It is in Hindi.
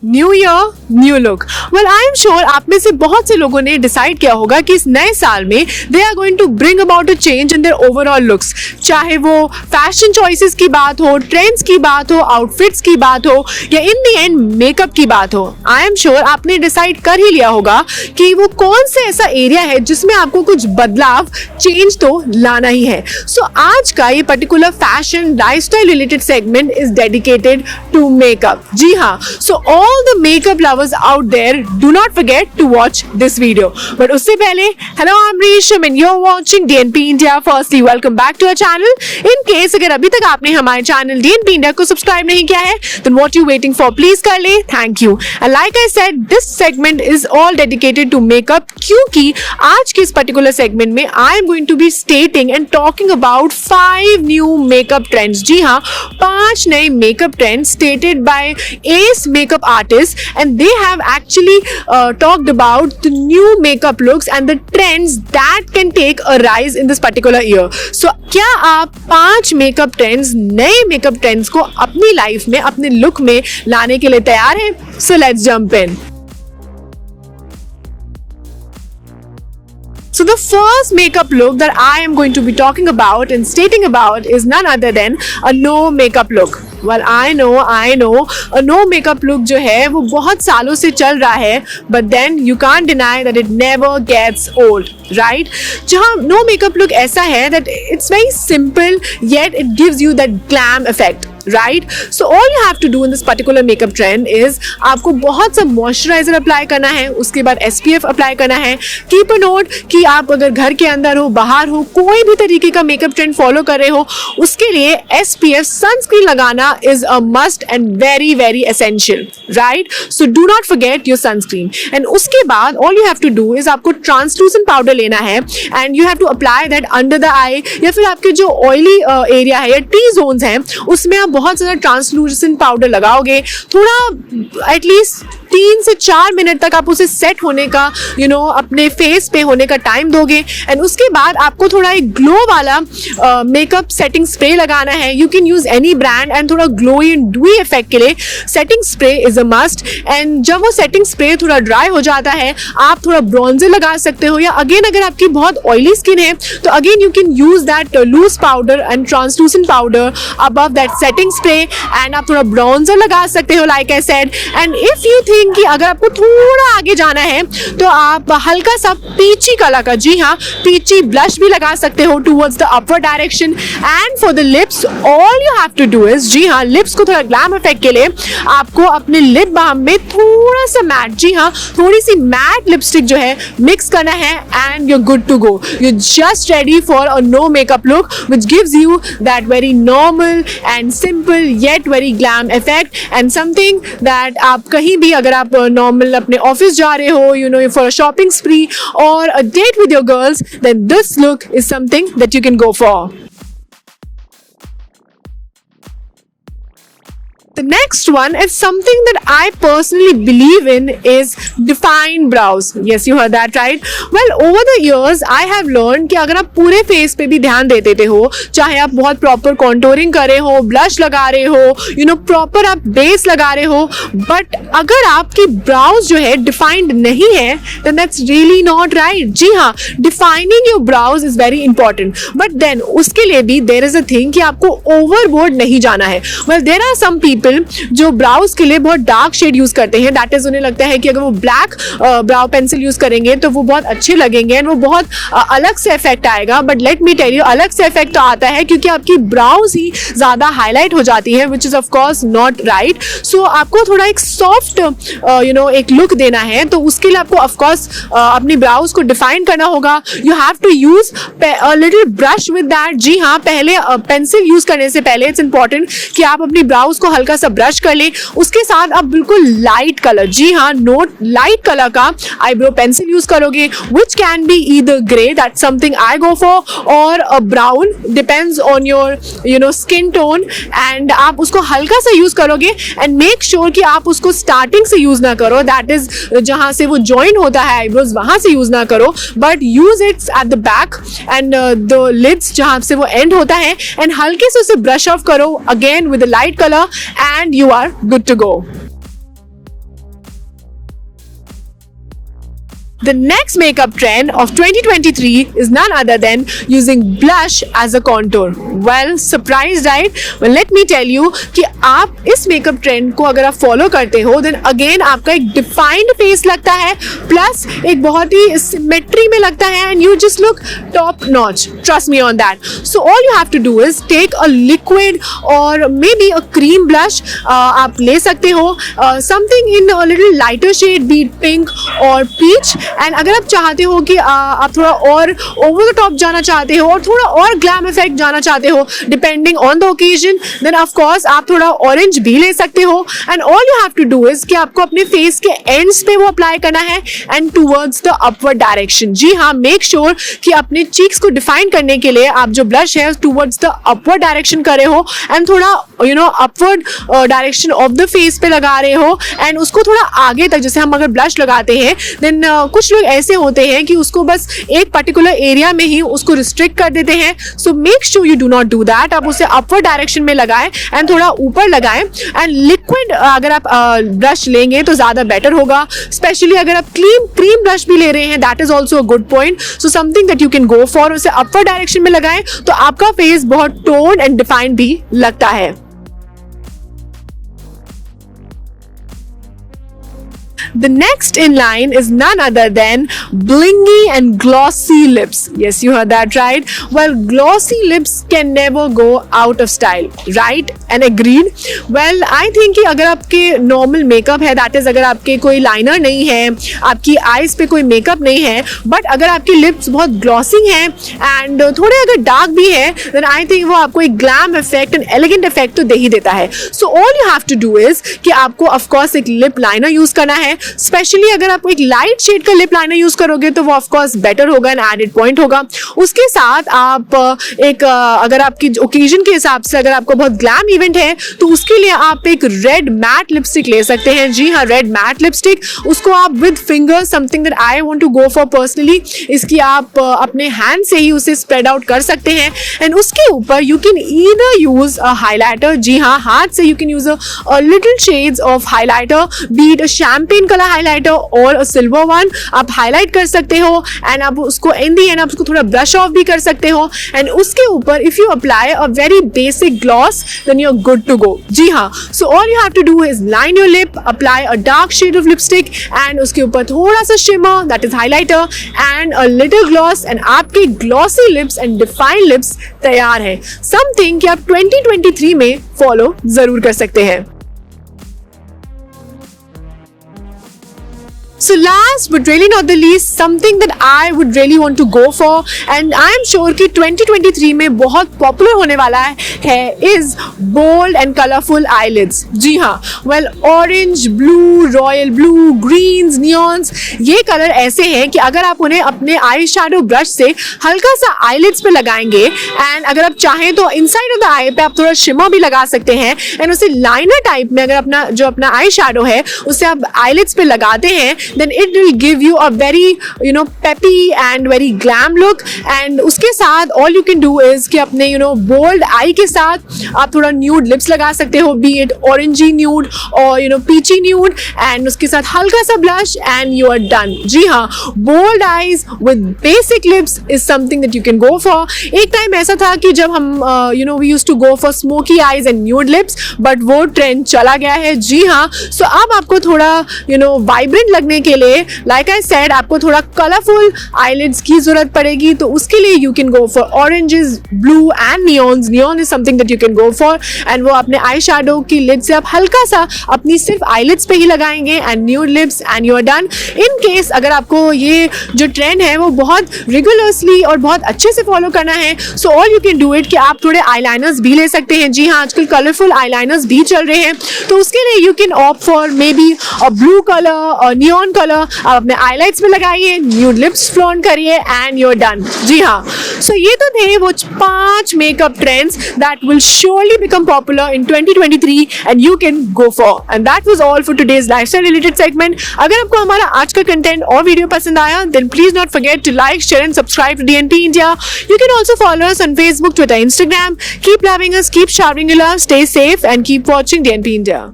New year new look. Well I am sure आप में से बहुत से लोगों ने डिसाइड किया होगा कि इस नए साल में they are going to bring about a change in their overall looks. चाहे वो फैशन चॉइसेस की बात हो, ट्रेंड्स की बात हो, आउटफिट्स की बात हो या इन दी एंड मेकअप की बात हो। आई एम श्योर आपने डिसाइड कर ही लिया होगा कि वो कौन से ऐसा एरिया है जिसमें आपको कुछ बदलाव, चेंज तो लाना ही है। सो आज का ये particular fashion lifestyle related segment is dedicated to makeup. जी हाँ, so all the makeup lovers out there, do not forget to watch this video. But उससे पहले, hello I'm Resham and you're watching DNP India. Firstly, welcome back to our channel. In case अगर अभी तक आपने हमारे चैनल DNP India को सब्सक्राइब नहीं किया है, then what you waiting for? Please कर ले. Thank you. And like I said, this segment is all dedicated to makeup क्योंकि आज के इस particular segment में I am going to be stating and talking about 5 new makeup trends. जी हाँ, 5 नए makeup trends stated by Ace Makeup artists and they have actually talked about the new makeup looks and the trends that can take a rise in this particular year. So क्या आप 5 मेकअप ट्रेंड्स, नए मेकअप ट्रेंड्स को अपनी लाइफ में, अपने लुक में लाने के लिए तैयार हैं? So let's jump in. So the first makeup look that I am going to be talking about and stating about is none other than a no makeup look. Well, I know, a no makeup look जो है वो बहुत सालों से चल रहा है, but then you can't deny that it never gets old, right? जहाँ no makeup look ऐसा है that it's very simple yet it gives you that glam effect. Right? So all you have to do in this particular makeup trend is आपको बहुत सा मॉइस्चराइजर अप्लाई करना है, उसके बाद SPF अप्लाई करना है। कीप अ नोट कि आप अगर घर के अंदर हो, बाहर हो, कोई भी तरीके का मेकअप ट्रेंड फॉलो कर रहे हो, उसके लिए SPF सनस्क्रीन लगाना is a must and very very essential, right? So do not forget your sunscreen. And उसके बाद all you have to do is आपको ट्रांसलूसेंट पाउडर लेना है and you have to apply that under the eye या फिर आपके जो ऑयली एरिया है या टी जोन्स हैं उसमें आप बहुत ज़्यादा ट्रांसलूसेंट पाउडर लगाओगे। थोड़ा एटलीस्ट 3 से 4 मिनट तक आप उसे सेट होने का अपने फेस पे होने का टाइम दोगे एंड उसके बाद आपको थोड़ा एक ग्लो वाला मेकअप सेटिंग स्प्रे लगाना है। You can use any brand and थोड़ा ग्लोई एंड डूई इफेक्ट के लिए setting spray is a must. And जब वो सेटिंग स्प्रे थोड़ा ड्राई हो जाता है आप थोड़ा ब्रॉन्जर लगा सकते हो या अगेन अगर आपकी बहुत ऑयली स्किन है तो again you can use that loose powder and translucent powder above that setting spray and आप थोड़ा ब्रॉन्जर लगा सकते हो like I said. And if you think कि अगर आपको थोड़ा आगे जाना है तो आप हल्का सा पीची कलर का, जी हाँ, पीची ब्लश भी लगा सकते हो towards the upward direction. And for the lips all you have to do is, जी हाँ, लिप्स को थोड़ा ग्लैम इफेक्ट के लिए आपको अपने लिप बाम में थोड़ा सा मैट, जी हाँ, थोड़ी सी मैट लिपस्टिक जो है मिक्स करना है and you're good to go. You're just ready for a no makeup look which gives you that very normal and simple yet very glam effect and something that आप कहीं भी अगर आप नॉर्मल अपने ऑफिस जा रहे हो for a shopping spree or a date with your girls, then this look is something that you can go for. The next one is something that I personally believe in is defined brows. Yes, you heard that right. Well, over the years I have learned कि अगर आप पूरे फेस पे भी ध्यान देते हो, चाहे आप बहुत प्रॉपर कॉन्टोरिंग कर रहे हो, ब्लश लगा रहे हो, प्रॉपर आप बेस लगा रहे हो, बट अगर आपकी ब्राउज जो है डिफाइंड नहीं है then that's really not right. जी हाँ, defining your brows is very important. But then उसके लिए भी there is a thing कि आपको overboard नहीं जाना है. Well, there are some people जो ब्राउज के लिए बहुत डार्क शेड यूज करते हैं, दैट इज उन्हें लगता है कि अगर वो ब्लैक ब्राउ पेंसिल यूज करेंगे तो वो बहुत अच्छे लगेंगे एंड वो बहुत अलग से इफेक्ट आएगा। But let me tell you, अलग से इफेक्ट तो आता है क्योंकि आपकी ब्राउज ही ज्यादा हाईलाइट हो जाती है which is of course not right. So आपको थोड़ा एक सॉफ्ट एक लुक देना है तो उसके लिए आपको ऑफ कोर्स अपनी ब्राउज को डिफाइन करना होगा। You have to use a little brush with that. जी हाँ, पहले पेंसिल यूज करने से पहले इट्स इंपॉर्टेंट कि आप अपनी ब्राउज को हल्का सा ब्रश कर ले, उसके साथ आप बिल्कुल लाइट कलर, जी हाँ, नोट लाइट कलर का आईब्रो पेंसिल यूज करोगे which can be either grey, that's something I go for, और brown, depends on your skin tone. And आप उसको हल्का सा यूज करोगे एंड मेक श्योर कि आप उसको स्टार्टिंग से यूज ना करो, दैट इज जहां से वो ज्वाइन होता है आईब्रोज वहां से यूज ना करो, but use it at the back and the lids जहां से वो एंड होता है एंड हल्के से उसे ब्रश ऑफ करो again with light colour and you are good to go. The next makeup trend of 2023 is none other than using blush as a contour. Well, surprised, right? Well, let me tell you कि आप इस makeup trend को अगर आप follow करते हो, then again आपका एक defined face लगता है, plus एक बहुत ही symmetry में लगता है, and you just look top notch. Trust me on that. So all you have to do is take a liquid or maybe a cream blush. आप ले सकते हो something in a little lighter shade, be it pink or peach. And अगर आप चाहते हो कि आप थोड़ा और ओवर द टॉप जाना चाहते हो और थोड़ा और ग्लैम इफेक्ट जाना चाहते हो depending on the occasion, then of course आप थोड़ा ऑरेंज भी ले सकते हो. And all you have to do is कि आपको अपने फेस के एंड्स पे वो अप्लाई करना है and towards the upward direction. जी हाँ, मेक श्योर कि अपने चीक्स को डिफाइन करने के लिए आप जो ब्लश है टूवर्ड्स द अपवर्ड डायरेक्शन कर रहे हो एंड थोड़ा upward direction of the face पे लगा रहे हो एंड उसको थोड़ा आगे तक. जैसे हम अगर ब्लश लगाते हैं देन कुछ लोग ऐसे होते हैं कि उसको बस एक पर्टिकुलर एरिया में ही उसको रिस्ट्रिक्ट कर देते हैं. So make sure you do not do that. आप उसे अपवर्ड डायरेक्शन में लगाएं एंड थोड़ा ऊपर लगाएं. एंड लिक्विड अगर आप ब्रश लेंगे तो ज्यादा बेटर होगा, स्पेशली अगर आप क्रीम ब्रश भी ले रहे हैं, that is also a good point. So something that you can go for. उसे अपवर्ड डायरेक्शन में लगाएं तो आपका फेस बहुत टोन एंड डिफाइंड भी लगता है. The next in line is none other than blingy and glossy lips. Yes, you heard that right. Well, glossy lips can never go out of style, right? And agreed. Well, I think कि अगर आपके normal makeup है, that is अगर आपके कोई liner नहीं है, आपकी eyes पे कोई makeup नहीं है, but अगर आपकी lips बहुत glossy हैं and थोड़े अगर dark भी है, then I think वो आपको एक glam effect and elegant effect तो दे ही देता है. So all you have to do is कि आपको of course एक lip liner use करना है. स्पेशली अगर आप एक लाइट शेड का लिप लाइनर यूज करोगे तो वो ऑफ कोर्स बेटर होगा एंड एडेड पॉइंट होगा. उसके साथ आप एक अगर आपकी ओकेजन के हिसाब से अगर आपको बहुत ग्लैम इवेंट है तो उसके लिए आप एक रेड मैट लिपस्टिक ले सकते हैं. जी हाँ, रेड मैट लिपस्टिक. उसको आप with finger, something that I want to go for personally, इसकी आप अपने हैंड से ही उसे स्प्रेड आउट कर सकते हैं एंड उसके ऊपर you can either use a highlighter. जी हाँ, हाथ से you can use a little shades of highlighter, be it a champagne colour highlighter और अ सिल्वर वन. आप हाईलाइट कर सकते हो एंड आप उसको इन दी एंड आप उसको थोड़ा ब्रश ऑफ भी कर सकते हो एंड उसके ऊपर if you apply a very basic gloss then you are good to go. जी हाँ, so all you have to do is line your lip, apply a dark shade of lipstick and उसके ऊपर थोड़ा सा shimmer, that is highlighter and a little gloss and आपके glossy lips and defined lips तैयार है. समथिंग कि आप 2023 में फॉलो जरूर कर सकते हैं. So last but really not the least, something that I would really want to go for and I am sure कि 2023 में बहुत popular होने वाला है is bold and colorful eyelids. जी हाँ, well orange, blue, royal blue, greens, neons, ये कलर ऐसे हैं कि अगर आप उन्हें अपने आई शैडो ब्रश से हल्का सा eyelids पे लगाएंगे एंड अगर आप चाहें तो inside of the eye पे आप थोड़ा शिमर भी लगा सकते हैं एंड उसे लाइनर टाइप में अगर अपना आई शैडो है उसे आप eyelids पे लगाते हैं then it will give you a very peppy and very glam look. and उसके साथ all you can do is कि अपने bold eye के साथ आप थोड़ा nude lips लगा सकते हो, be it orangey nude or peachy nude and उसके साथ हल्का सा blush and you are done. जी हाँ, bold eyes with basic lips is something that you can go for. एक टाइम ऐसा था कि जब हम we used to go for smoky eyes and nude lips but वो trend चला गया है. जी हाँ, so अब आपको थोड़ा vibrant लगने के लिए like I said आपको थोड़ा कलरफुल eyelids की जरूरत पड़ेगी तो उसके लिए you can go for oranges, blue and neons. Neon is something that you can go for and वो अपने आई शैडो की लिड से आप हल्का सा अपनी सिर्फ eyelids पे ही लगाएंगे and nude lips and you are done. In case अगर आपको ये जो ट्रेंड है वो बहुत रिगुलरली और बहुत अच्छे से फॉलो करना है so all you can do it कि आप थोड़े eyeliners भी ले सकते हैं. जी हाँ, आजकल कलरफुल eyeliners भी चल रहे हैं तो उसके लिए you can opt for maybe a blue color or neon color. आप अपने आईलाइट्स में लगाइए, न्यूड लिप्स फ्लॉन्ट करिए एंड यू आर डन. जी हाँ, सो ये तो थे वो 5 makeup trends that will surely become popular in 2023 and you can go for. And that was all for today's lifestyle related segment. अगर आपको हमारा आज का कंटेंट और वीडियो पसंद आया then please not forget to like, share and subscribe to DNP India. You can also follow us on Facebook, Twitter, Instagram. Keep loving us, keep showering your love, stay safe and keep watching DNP India.